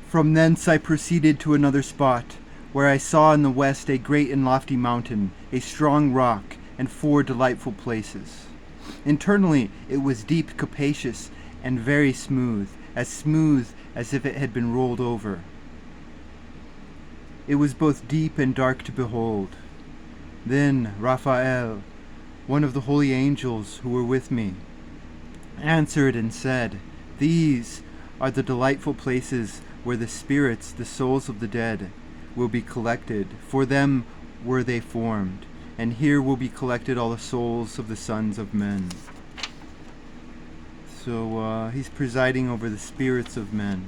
From thence I proceeded to another spot, where I saw in the west a great and lofty mountain, a strong rock, and 4 delightful places. Internally it was deep, capacious, and very smooth as if it had been rolled over. It was both deep and dark to behold. Then Raphael, one of the holy angels who were with me, answered and said, "These are the delightful places where the spirits, the souls of the dead, will be collected. For them were they formed, and here will be collected all the souls of the sons of men." So he's presiding over the spirits of men.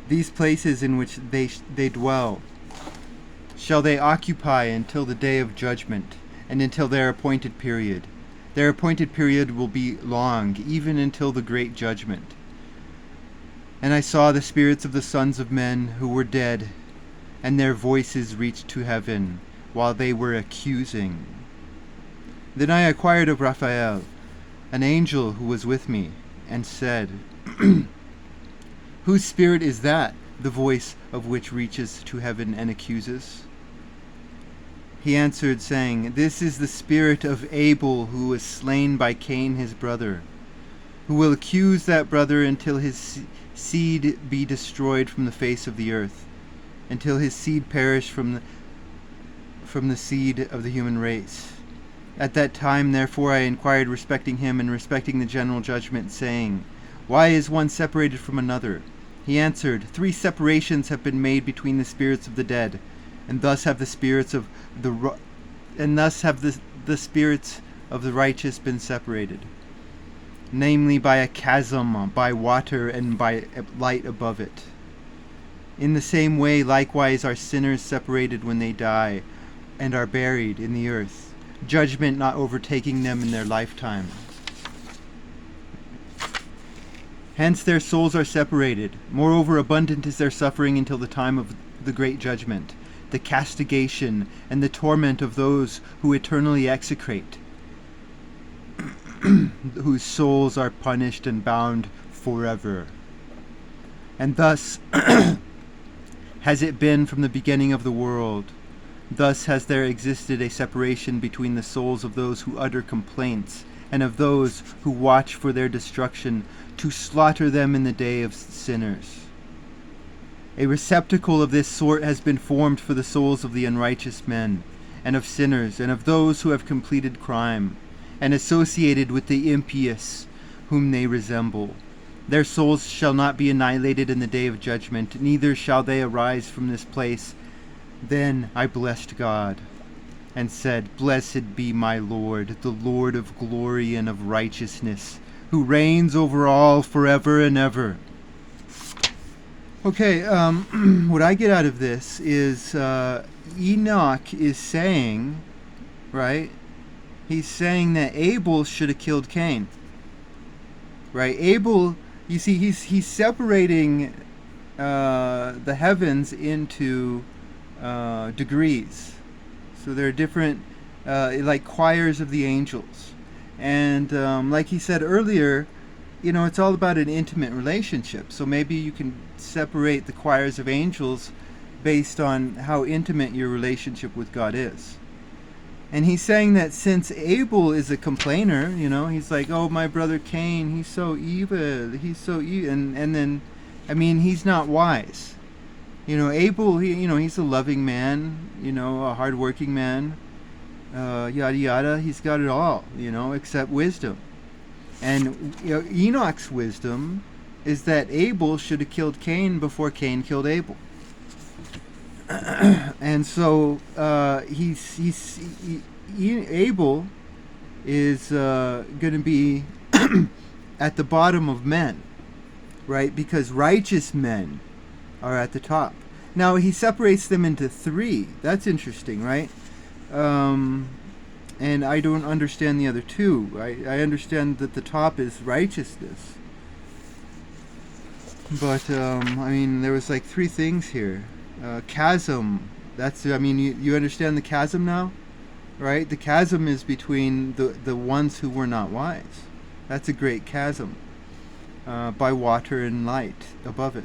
These places in which they dwell shall they occupy until the day of judgment, and until their appointed period. Their appointed period will be long, even until the great judgment. And I saw the spirits of the sons of men who were dead, and their voices reached to heaven, while they were accusing. Then I inquired of Raphael, an angel who was with me, and said, "Whose spirit is that, the voice of which reaches to heaven and accuses?" He answered, saying, "This is the spirit of Abel, who was slain by Cain his brother, who will accuse that brother until his seed be destroyed from the face of the earth, until his seed perish from the seed of the human race. At that time, therefore, I inquired respecting him and respecting the general judgment, saying, Why is one separated from another? He answered, 3 separations have been made between the spirits of the dead, and thus have the spirits of the spirits of the righteous been separated, namely by a chasm, by water, and by light above it. In the same way, likewise, are sinners separated when they die, and are buried in the earth, judgment not overtaking them in their lifetime. Hence their souls are separated. Moreover, abundant is their suffering until the time of the great judgment, the castigation and the torment of those who eternally execrate, whose souls are punished and bound forever. And thus has it been from the beginning of the world. Thus has there existed a separation between the souls of those who utter complaints and of those who watch for their destruction, to slaughter them in the day of sinners. A receptacle of this sort has been formed for the souls of the unrighteous men, and of sinners, and of those who have completed crime, and associated with the impious, whom they resemble. Their souls shall not be annihilated in the day of judgment, neither shall they arise from this place. Then I blessed God, and said, Blessed be my Lord, the Lord of glory and of righteousness, who reigns over all forever and ever. Okay, what I get out of this is Enoch is saying, right? He's saying that Abel should have killed Cain. Right? Abel, you see, he's separating the heavens into degrees. So there are different, like choirs of the angels. And like he said earlier, you know, it's all about an intimate relationship. So maybe you can separate the choirs of angels based on how intimate your relationship with God is. And he's saying that since Abel is a complainer, you know, he's like, oh, my brother Cain, he's so evil, and then, I mean, he's not wise. You know, Abel, he's a loving man, you know, a hardworking man, yada yada. He's got it all, you know, except wisdom. And you know, Enoch's wisdom is that Abel should have killed Cain before Cain killed Abel. And so Abel is going to be at the bottom of men, right? Because righteous men are at the top. Now he separates them into 3. That's interesting, right? And I don't understand the other 2. I understand that the top is righteousness. But I mean, there was like 3 things here. Chasm. That's. I mean, you understand the chasm now? right? The chasm is between the ones who were not wise. That's a great chasm, by water and light above it.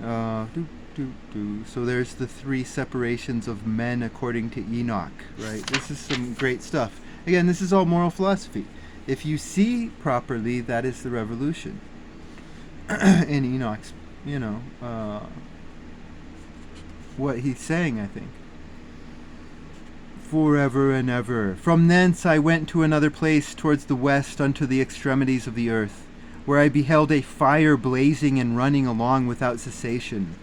So there's the three separations of men according to Enoch, right? This is some great stuff. Again, this is all moral philosophy. If you see properly, that is the revolution. In Enoch's, what he's saying, I think. Forever and ever. From thence I went to another place towards the west unto the extremities of the earth, where I beheld a fire blazing and running along without cessation,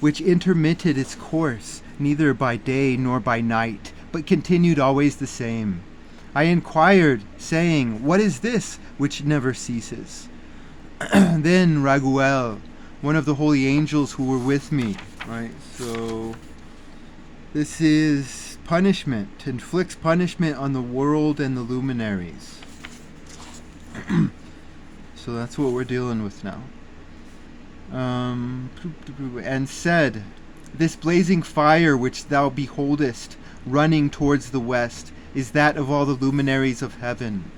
which intermitted its course, neither by day nor by night, but continued always the same. I inquired, saying, What is this which never ceases? Then Raguel, one of the holy angels who were with me, right? So this is punishment, inflicts punishment on the world and the luminaries. So that's what we're dealing with now. And said, This blazing fire which thou beholdest running towards the west is that of all the luminaries of heaven.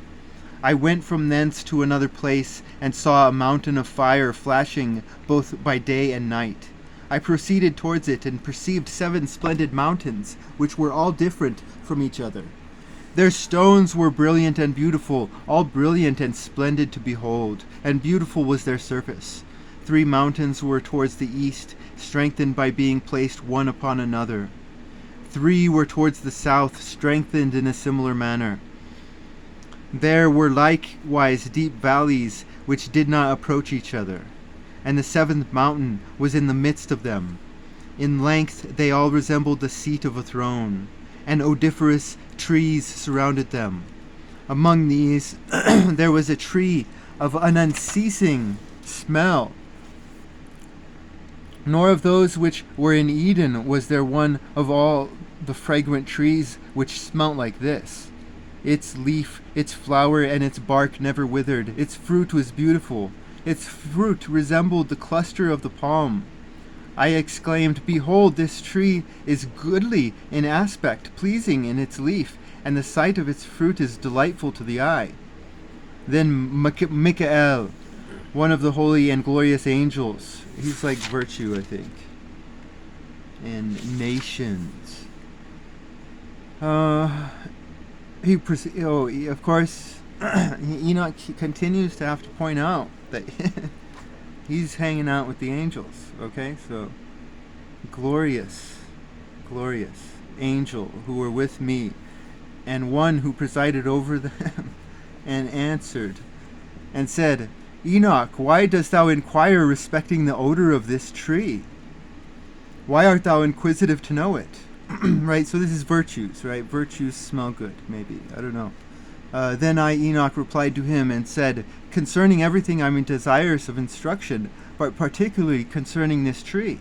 I went from thence to another place and saw a mountain of fire flashing both by day and night. I proceeded towards it and perceived 7 splendid mountains, which were all different from each other. Their stones were brilliant and beautiful, all brilliant and splendid to behold, and beautiful was their surface. 3 mountains were towards the east, strengthened by being placed one upon another. 3 were towards the south, strengthened in a similar manner. There were likewise deep valleys which did not approach each other, and the 7th mountain was in the midst of them. In length they all resembled the seat of a throne, and odoriferous trees surrounded them. Among these there was a tree of an unceasing smell. Nor of those which were in Eden was there one of all the fragrant trees which smelt like this. Its leaf, its flower, and its bark never withered. Its fruit was beautiful. Its fruit resembled the cluster of the palm. I exclaimed, Behold, this tree is goodly in aspect, pleasing in its leaf, and the sight of its fruit is delightful to the eye. Then Michael, one of the holy and glorious angels, he's like virtue, I think, and nations. Of course, Enoch continues to have to point out that he's hanging out with the angels. Okay, so glorious angel who were with me, and one who presided over them, and answered and said, Enoch, why dost thou inquire respecting the odor of this tree? Why art thou inquisitive to know it? Right, so this is virtues, right? Virtues smell good, maybe. I don't know. Then I, Enoch, replied to him and said, Concerning everything I'm desirous of instruction, but particularly concerning this tree.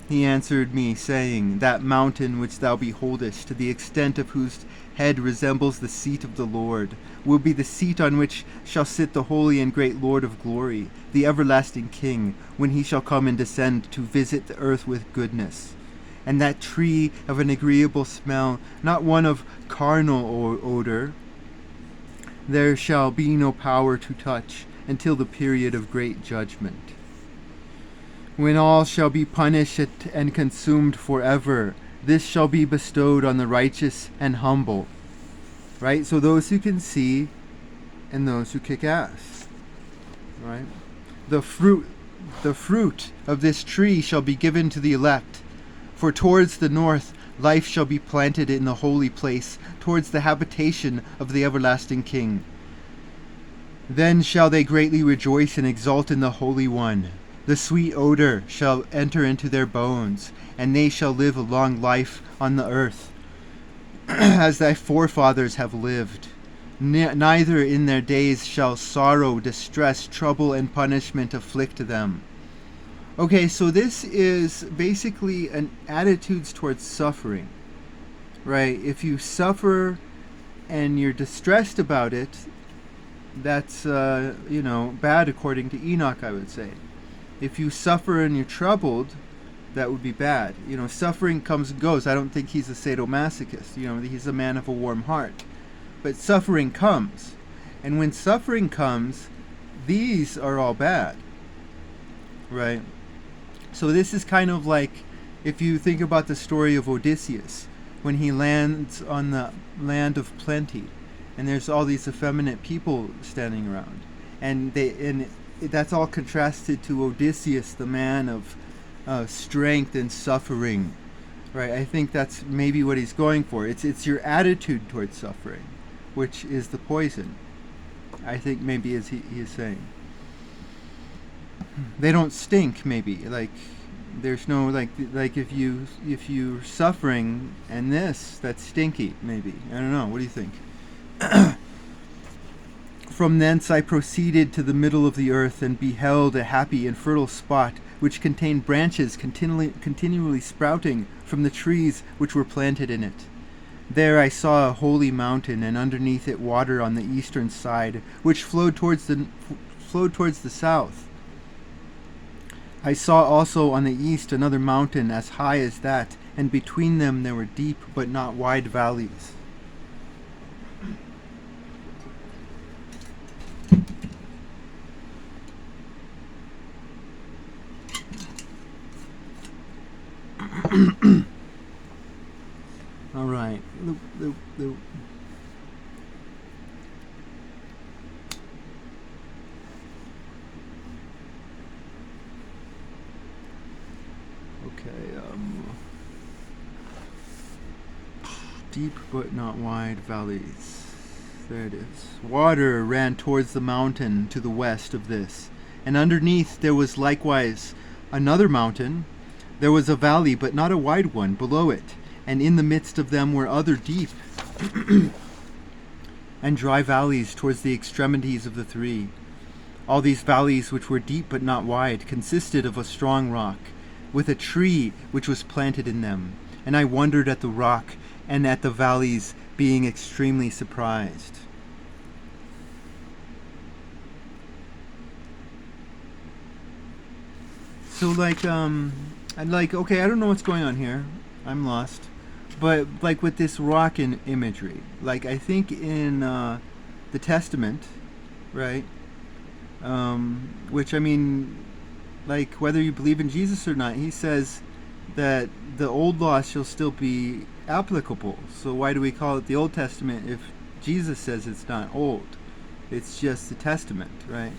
He answered me, saying, That mountain which thou beholdest, to the extent of whose head resembles the seat of the Lord, will be the seat on which shall sit the holy and great Lord of glory, the everlasting King, when he shall come and descend to visit the earth with goodness. And that tree of an agreeable smell, not one of carnal odor, there shall be no power to touch until the period of great judgment, when all shall be punished and consumed forever. This shall be bestowed on the righteous and humble. Right? So those who can see and those who kick ass. Right? The fruit of this tree shall be given to the elect. For towards the north life shall be planted in the holy place, towards the habitation of the everlasting King. Then shall they greatly rejoice and exult in the Holy One. The sweet odor shall enter into their bones, and they shall live a long life on the earth, as thy forefathers have lived. Neither in their days shall sorrow, distress, trouble, and punishment afflict them. Okay, so this is basically an attitudes towards suffering, right? If you suffer and you're distressed about it, that's, bad according to Enoch, I would say. If you suffer and you're troubled, that would be bad. Suffering comes and goes. I don't think he's a sadomasochist. He's a man of a warm heart. But suffering comes. And when suffering comes, these are all bad. Right? So this is kind of like, if you think about the story of Odysseus, when he lands on the land of plenty, and there's all these effeminate people standing around, and that's all contrasted to Odysseus, the man of strength and suffering, right? I think that's maybe what he's going for. It's your attitude towards suffering, which is the poison. I think maybe as he is saying, they don't stink. Maybe there's no like if you're suffering and that's stinky. Maybe I don't know. What do you think? From thence I proceeded to the middle of the earth, and beheld a happy and fertile spot, which contained branches continually sprouting from the trees which were planted in it. There I saw a holy mountain, and underneath it water on the eastern side, which flowed towards the south. I saw also on the east another mountain as high as that, and between them there were deep but not wide valleys. All right. Okay. Deep but not wide valleys. There it is. Water ran towards the mountain to the west of this, and underneath there was likewise another mountain. There was a valley, but not a wide one, below it, and in the midst of them were other deep and dry valleys towards the extremities of the three. All these valleys, which were deep but not wide, consisted of a strong rock, with a tree which was planted in them. And I wondered at the rock and at the valleys, being extremely surprised. So okay, I don't know what's going on here. I'm lost. But with this rock imagery, I think in the Testament, right? Which whether you believe in Jesus or not, he says that the old law shall still be applicable. So why do we call it the Old Testament if Jesus says it's not old? It's just the Testament, right?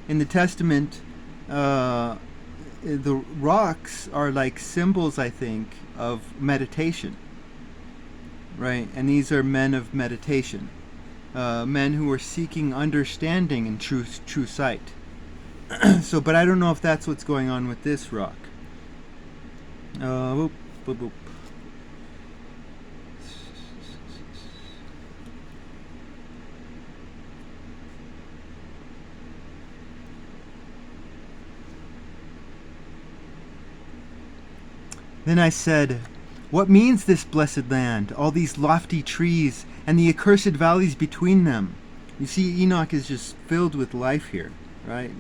In the Testament, the rocks are like symbols, I think, of meditation, right? And these are men of meditation, men who are seeking understanding and true sight. But I don't know if that's what's going on with this rock. Boop, boop, boop. Then I said, what means this blessed land, all these lofty trees, and the accursed valleys between them? You see, Enoch is just filled with life here, right?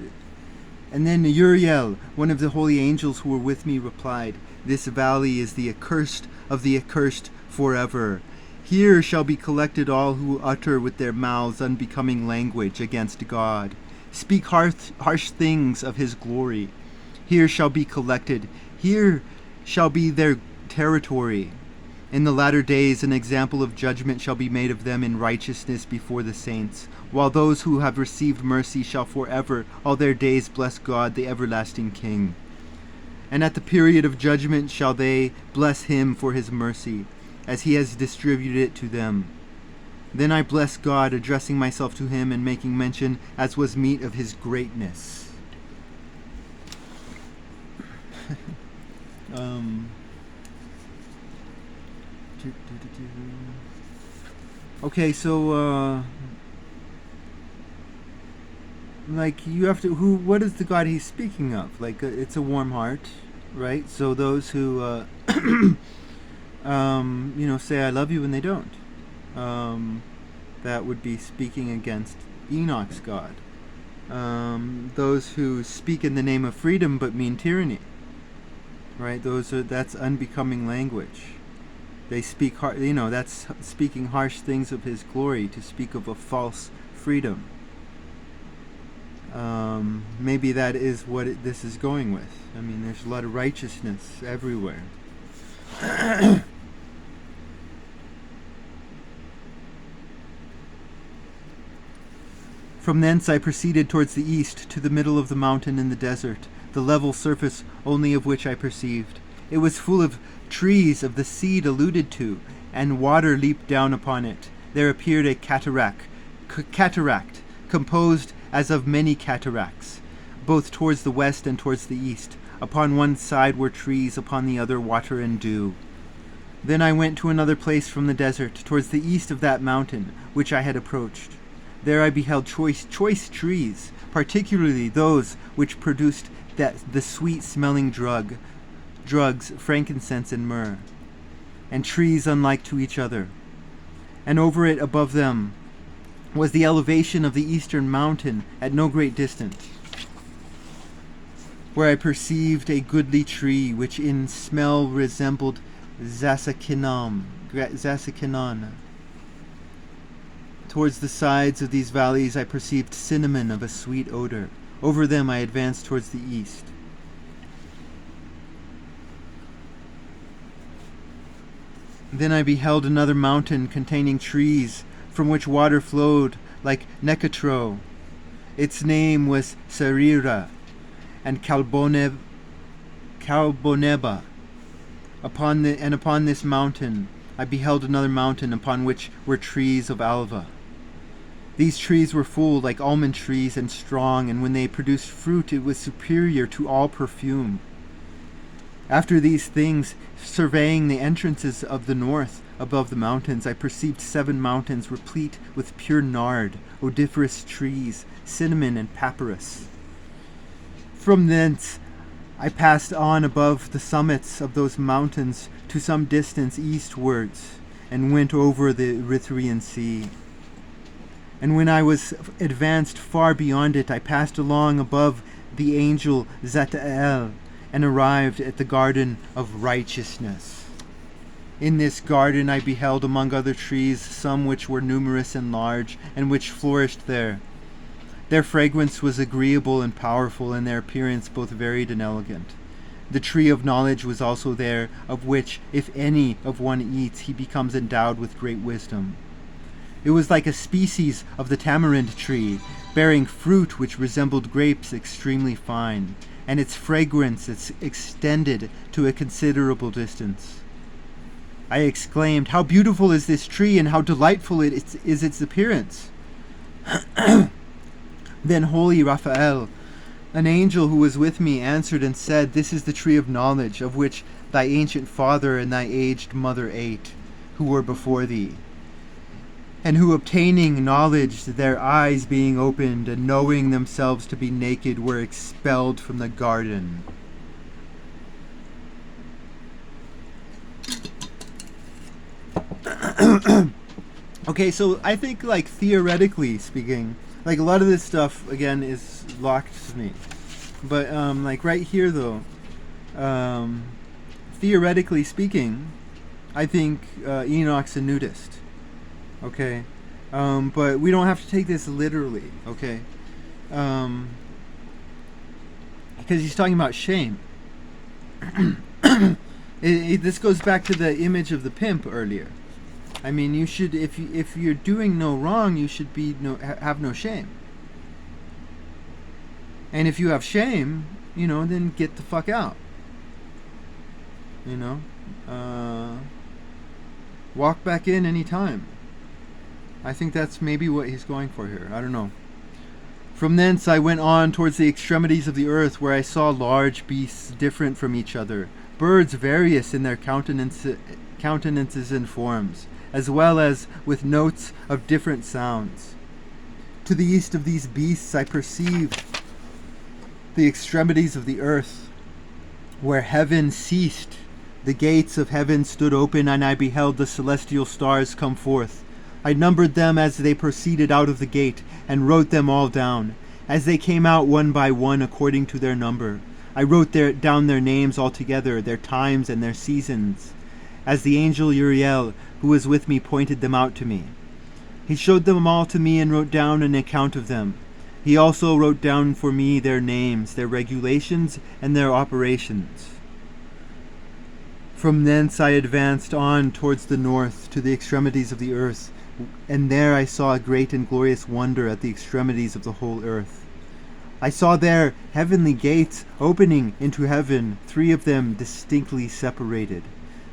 And then Uriel, one of the holy angels who were with me, replied, this valley is the accursed of the accursed forever. Here shall be collected all who utter with their mouths unbecoming language against God, speak harsh things of his glory. Here shall be collected, here shall be their territory. In the latter days an example of judgment shall be made of them in righteousness before the saints, while those who have received mercy shall forever all their days bless God, the everlasting King. And at the period of judgment shall they bless him for his mercy, as he has distributed it to them. Then I bless God, addressing myself to him and making mention, as was meet, of his greatness. Okay, so you have to, what is the God he's speaking of? It's a warm heart, right? So those who say I love you and they don't, that would be speaking against Enoch's God. Those who speak in the name of freedom but mean tyranny, right? That's unbecoming language. They speak, that's speaking harsh things of his glory, to speak of a false freedom. Maybe that is what this is going with. I mean, there's a lot of righteousness everywhere. From thence I proceeded towards the east, to the middle of the mountain in the desert, the level surface only of which I perceived. It was full of trees of the seed alluded to, and water leaped down upon it. There appeared a cataract, composed as of many cataracts, both towards the west and towards the east. Upon one side were trees, upon the other water and dew. Then I went to another place from the desert, towards the east of that mountain, which I had approached. There I beheld choice trees, particularly those which produced the sweet-smelling drugs, frankincense and myrrh, and trees unlike to each other. And over it, above them, was the elevation of the eastern mountain at no great distance, where I perceived a goodly tree, which in smell resembled zasakinan. Towards the sides of these valleys I perceived cinnamon of a sweet odor. Over them I advanced towards the east. Then I beheld another mountain containing trees, from which water flowed like Nekatro. Its name was Sarira and Kalboneba. Upon this mountain I beheld another mountain, upon which were trees of Alva. These trees were full like almond trees and strong, and when they produced fruit it was superior to all perfume. After these things, surveying the entrances of the north above the mountains, I perceived 7 mountains replete with pure nard, odoriferous trees, cinnamon and papyrus. From thence I passed on above the summits of those mountains to some distance eastwards, and went over the Erythraean Sea. And when I was advanced far beyond it, I passed along above the angel Zatael, and arrived at the garden of righteousness. In this garden I beheld among other trees some which were numerous and large, and which flourished there. Their fragrance was agreeable and powerful, and their appearance both varied and elegant. The tree of knowledge was also there, of which if any of one eats, he becomes endowed with great wisdom. It was like a species of the tamarind tree, bearing fruit which resembled grapes extremely fine, and its fragrance extended to a considerable distance. I exclaimed, "How beautiful is this tree, and how delightful is its appearance!" Then holy Raphael, an angel who was with me, answered and said, "This is the tree of knowledge, of which thy ancient father and thy aged mother ate, who were before thee, and who, obtaining knowledge, their eyes being opened, and knowing themselves to be naked, were expelled from the garden." Okay, so I think, like, theoretically speaking, like, a lot of this stuff, again, is locked to me. But, like, right here, though, theoretically speaking, I think Enoch's a nudist. Okay? But we don't have to take this literally, okay? Because he's talking about shame. This goes back to the image of the pimp earlier. I mean, you should, if you're doing no wrong, you should have no shame. And if you have shame, then get the fuck out. Walk back in any time. I think that's maybe what he's going for here. I don't know. From thence I went on towards the extremities of the earth, where I saw large beasts different from each other, birds various in their countenances and forms, as well as with notes of different sounds. To the east of these beasts I perceived the extremities of the earth, where heaven ceased. The gates of heaven stood open, and I beheld the celestial stars come forth. I numbered them as they proceeded out of the gate, and wrote them all down, as they came out one by one according to their number. I wrote down their names altogether, their times and their seasons, as the angel Uriel, who was with me, pointed them out to me. He showed them all to me and wrote down an account of them. He also wrote down for me their names, their regulations, and their operations. From thence I advanced on towards the north, to the extremities of the earth, and there I saw a great and glorious wonder at the extremities of the whole earth. I saw there heavenly gates opening into heaven, 3 of them distinctly separated.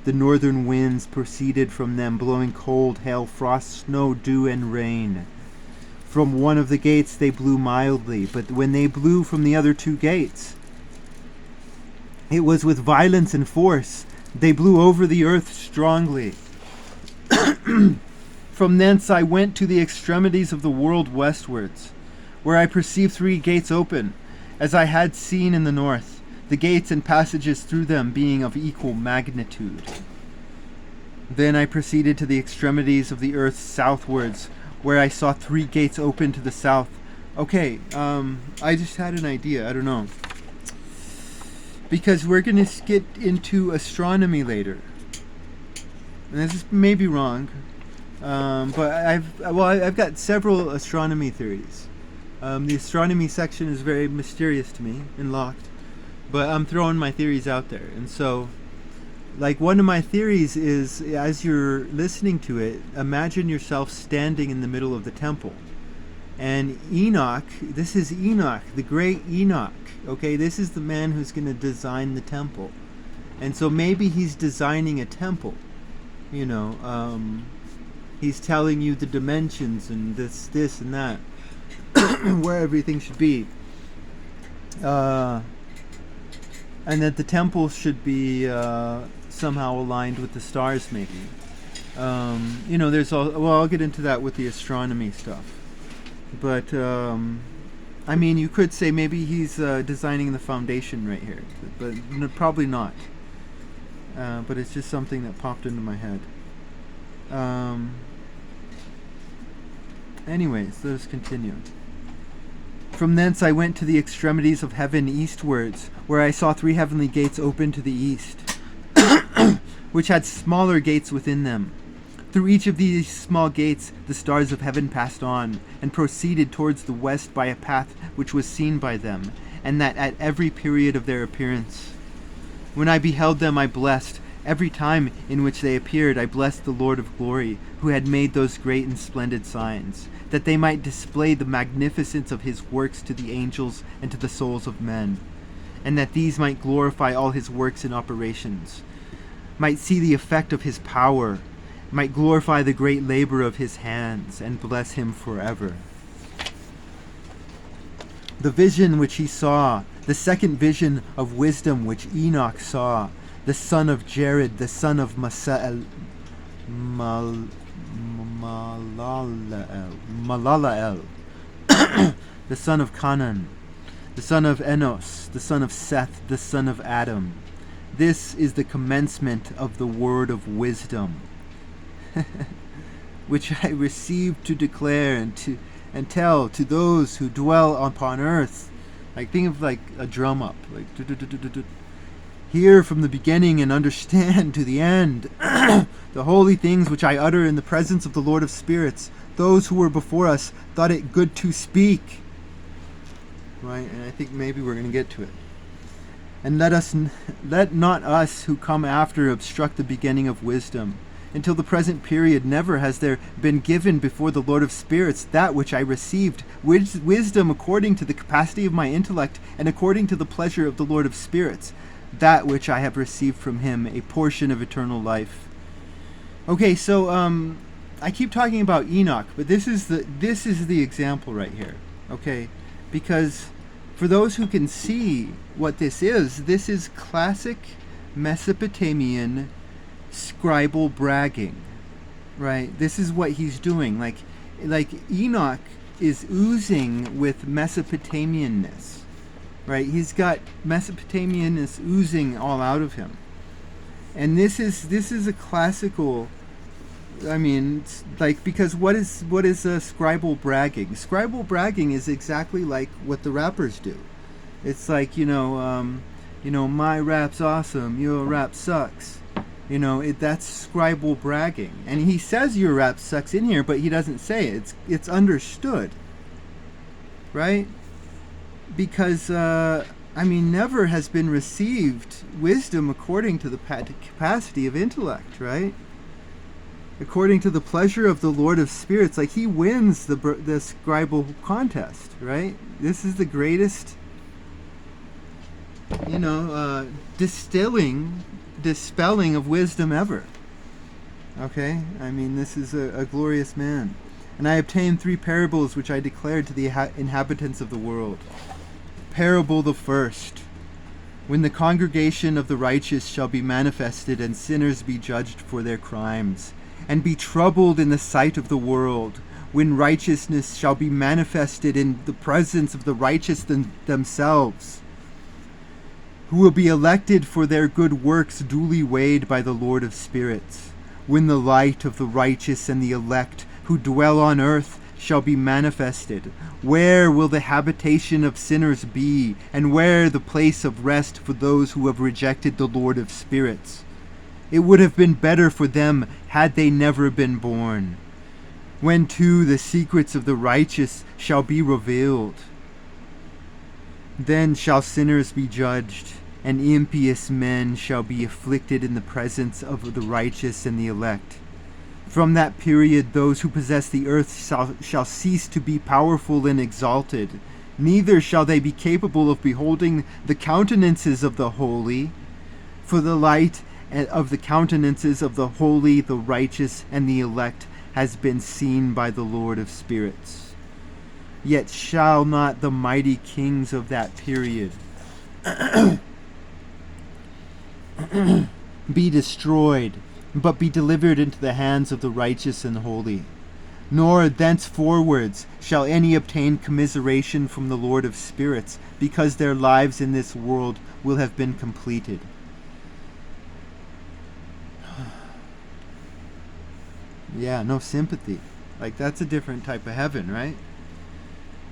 The northern winds proceeded from them, blowing cold, hail, frost, snow, dew, and rain. From one of the gates they blew mildly, but when they blew from the other 2 gates, it was with violence and force. They blew over the earth strongly. From thence I went to the extremities of the world westwards, where I perceived 3 gates open, as I had seen in the north, the gates and passages through them being of equal magnitude. Then I proceeded to the extremities of the earth southwards, where I saw 3 gates open to the south. Okay, I just had an idea, I don't know. Because we're going to get into astronomy later. And this is maybe wrong, but I've got several astronomy theories. The astronomy section is very mysterious to me and locked, but I'm throwing my theories out there. And so, like, one of my theories is, as you're listening to it, imagine yourself standing in the middle of the temple. And Enoch, this is Enoch, the great Enoch, okay? This is the man who's going to design the temple. And so maybe he's designing a temple, you know. He's telling you the dimensions and this and that, where everything should be. And that the temple should be somehow aligned with the stars, maybe. You know, I'll get into that with the astronomy stuff. But, I mean, you could say maybe he's designing the foundation right here. But probably not. But it's just something that popped into my head. Anyways, let us continue. From thence I went to the extremities of heaven eastwards, where I saw 3 heavenly gates open to the east, which had smaller gates within them. Through each of these small gates the stars of heaven passed on, and proceeded towards the west by a path which was seen by them, and that at every period of their appearance. When I beheld them I blessed. Every time in which they appeared I blessed the Lord of glory, who had made those great and splendid signs, that they might display the magnificence of his works to the angels and to the souls of men, and that these might glorify all his works and operations, might see the effect of his power, might glorify the great labor of his hands, and bless him forever. The vision which he saw, the second vision of wisdom which Enoch saw, the son of Jared, the son of Malalael, the son of Canaan, the son of Enos, the son of Seth, the son of Adam. This is the commencement of the word of wisdom, which I received to declare and tell to those who dwell upon earth. Like, think of like a drum up, like hear from the beginning and understand to the end the holy things which I utter in the presence of the Lord of spirits. Those who were before us thought it good to speak. Right, and I think maybe we're going to get to it. And let not us who come after obstruct the beginning of wisdom. Until the present period never has there been given before the Lord of spirits that which I received, wisdom according to the capacity of my intellect and according to the pleasure of the Lord of spirits, that which I have received from him, a portion of eternal life. Okay, so I keep talking about Enoch, but this is the example right here. Okay, because for those who can see what this is classic Mesopotamian scribal bragging, right? This is what he's doing. Like Enoch is oozing with Mesopotamianness, right? He's got Mesopotamianness oozing all out of him, and this is a classical. I mean, it's like, because what is a scribal bragging? Scribal bragging is exactly like what the rappers do. It's like, you know, My rap's awesome, your rap sucks. That's scribal bragging. And he says your rap sucks in here, but he doesn't say it. It's understood. Right? Because, never has been received wisdom according to the capacity of intellect, right? According to the pleasure of the Lord of Spirits. Like, he wins the scribal contest, right? This is the greatest, dispelling of wisdom ever. Okay? This is a glorious man. And I obtained 3 parables which I declared to the inhabitants of the world. Parable the first. When the congregation of the righteous shall be manifested, and sinners be judged for their crimes, and be troubled in the sight of the world, when righteousness shall be manifested in the presence of the righteous themselves, who will be elected for their good works duly weighed by the Lord of Spirits, when the light of the righteous and the elect who dwell on earth shall be manifested, where will the habitation of sinners be, and where the place of rest for those who have rejected the Lord of Spirits? It would have been better for them had they never been born. When too the secrets of the righteous shall be revealed, then shall sinners be judged, and impious men shall be afflicted in the presence of the righteous and the elect. From that period those who possess the earth shall cease to be powerful and exalted, neither shall they be capable of beholding the countenances of the holy, for the light of the countenances of the holy, the righteous, and the elect has been seen by the Lord of Spirits. Yet shall not the mighty kings of that period be destroyed, but be delivered into the hands of the righteous and holy. Nor thenceforwards shall any obtain commiseration from the Lord of Spirits, because their lives in this world will have been completed. Yeah, no sympathy. Like, that's a different type of heaven, right?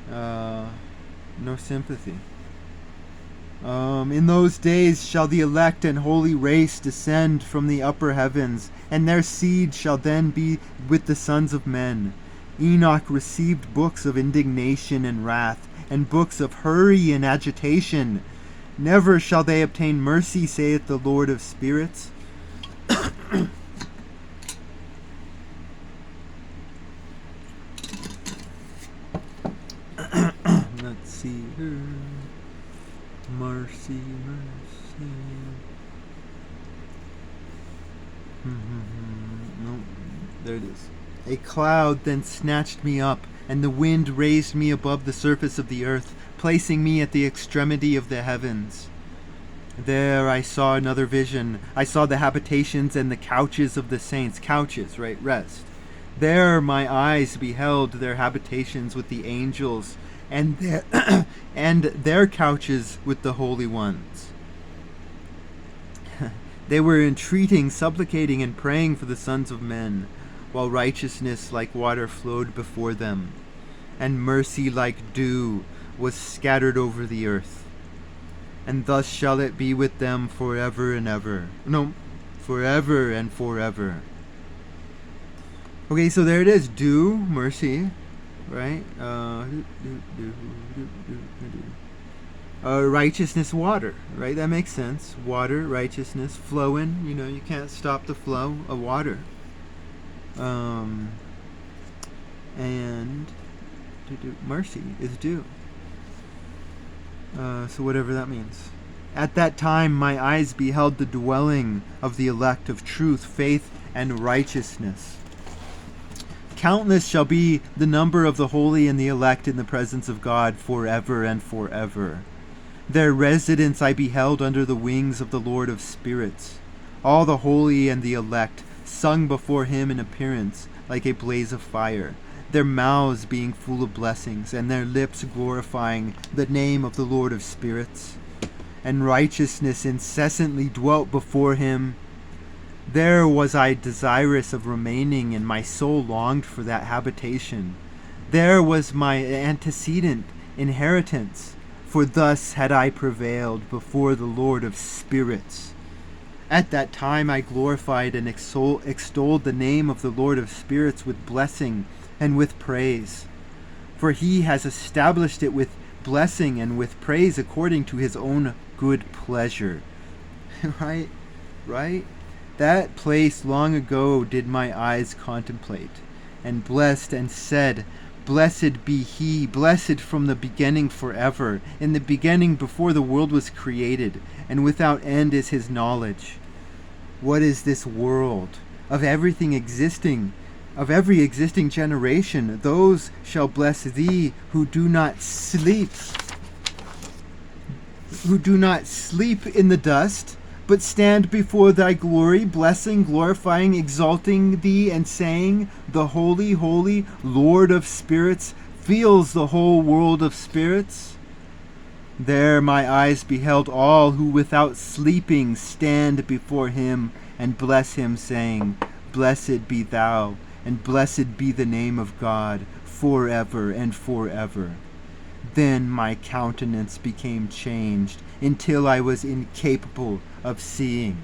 No sympathy. In those days shall the elect and holy race descend from the upper heavens, and their seed shall then be with the sons of men. Enoch received books of indignation and wrath, and books of hurry and agitation. Never shall they obtain mercy, saith the Lord of Spirits. Let's see here. Mercy, mercy. No, there it is. A cloud then snatched me up, and the wind raised me above the surface of the earth, placing me at the extremity of the heavens. There I saw another vision. I saw the habitations and the couches of the saints. Couches, right? Rest. There my eyes beheld their habitations with the angels, and their couches with the holy ones. They were entreating, supplicating, and praying for the sons of men, while righteousness like water flowed before them, and mercy like dew was scattered over the earth. And thus shall it be with them forever and ever. No, forever and forever. Okay, so there it is. Dew, mercy, right? Righteousness, water, right? That makes sense. Water, righteousness, flowing. You can't stop the flow of water. And mercy is due. So whatever that means. At that time my eyes beheld the dwelling of the elect of truth, faith, and righteousness. Countless shall be the number of the holy and the elect in the presence of God forever and forever. Their residence I beheld under the wings of the Lord of Spirits. All the holy and the elect sung before him in appearance like a blaze of fire, their mouths being full of blessings, and their lips glorifying the name of the Lord of Spirits. And righteousness incessantly dwelt before him. There was I desirous of remaining, and my soul longed for that habitation. There was my antecedent inheritance, for thus had I prevailed before the Lord of spirits. At that time I glorified and extolled the name of the Lord of spirits with blessing and with praise. For he has established it with blessing and with praise according to his own good pleasure. Right? That place long ago did my eyes contemplate, and blessed and said, Blessed be he, blessed from the beginning forever. In the beginning before the world was created, and without end is his knowledge. What is this world? Of everything existing, of every existing generation, those shall bless thee who do not sleep in the dust, but stand before thy glory, blessing, glorifying, exalting thee, and saying, The holy, holy Lord of spirits fills the whole world of spirits. There my eyes beheld all who without sleeping stand before him and bless him, saying, Blessed be thou, and blessed be the name of God, forever and forever. Then my countenance became changed, until I was incapable of seeing.